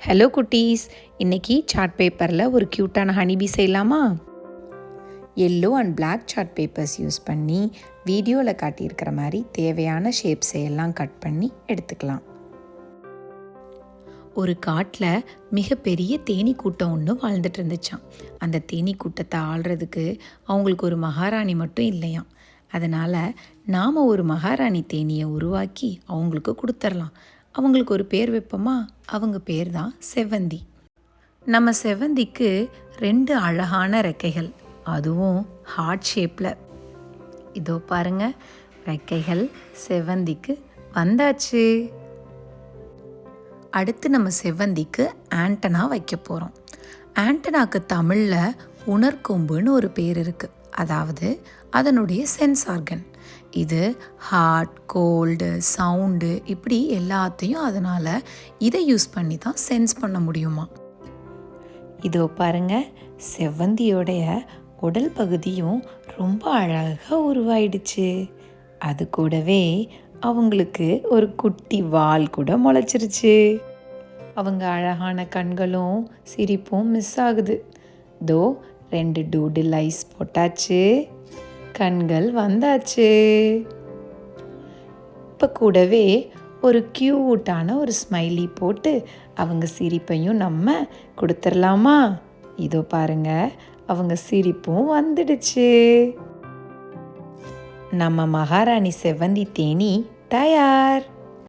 Hello குட்டீஸ், இன்றைக்கி chart பேப்பரில் ஒரு க்யூட்டான ஹனிபி செய்யலாமா? Yellow and black chart papers use பண்ணி வீடியோவில் காட்டியிருக்கிற மாதிரி தேவையான ஷேப்ஸ் எல்லாம் கட் பண்ணி எடுத்துக்கலாம். ஒரு காட்டில் மிகப்பெரிய தேனீ கூட்டம் ஒன்று வாழ்ந்துட்டு இருந்துச்சான். அந்த தேனீ கூட்டத்தை ஆள்றதுக்கு அவங்களுக்கு ஒரு மகாராணி மட்டும் இல்லையாம். அதனால் நாம் ஒரு மகாராணி தேனியை உருவாக்கி அவங்களுக்கு கொடுத்துர்லாம். அவங்களுக்கு ஒரு பேர் வைப்போமா? அவங்க பேர் தான் செவ்வந்தி. நம்ம செவ்வந்திக்கு 2 அழகான ரெக்கைகள், அதுவும் ஹார்ட் ஷேப்பில். இதோ பாருங்க, ரெக்கைகள் செவ்வந்திக்கு வந்தாச்சு. அடுத்து நம்ம செவ்வந்திக்கு ஆண்டனா வைக்க போகிறோம். ஆண்டனாக்கு தமிழில் உணர்கொம்புன்னு ஒரு பேர் இருக்குது. அதாவது அதனுடைய சென்ஸ் ஆர்கன். இது ஹார்ட், கோல்டு, சவுண்டு இப்படி எல்லாத்தையும் அதனால் இதை யூஸ் பண்ணி தான் சென்ஸ் பண்ண முடியுமா. இதோ பாருங்க, செவ்வந்தியோடைய உடல் பகுதியும் ரொம்ப அழகாக உருவாயிடுச்சு. அது கூடவே அவங்களுக்கு ஒரு குட்டி வால் கூட முளைச்சிருச்சு. அவங்க அழகான கண்களும் சிரிப்பும் மிஸ் ஆகுது. தோ 2 டூடில் ஐஸ் போட்டாச்சு, கண்கள் வந்தாச்சு. இப்போ கூடவே ஒரு க்யூட்டான ஒரு ஸ்மைலி போட்டு அவங்க சிரிப்பையும் நம்ம கொடுத்துடலாமா? இதோ பாருங்க, அவங்க சிரிப்பும் வந்துடுச்சு. நம்ம மகாராணி செவ்வந்தி தேனீ தயார்.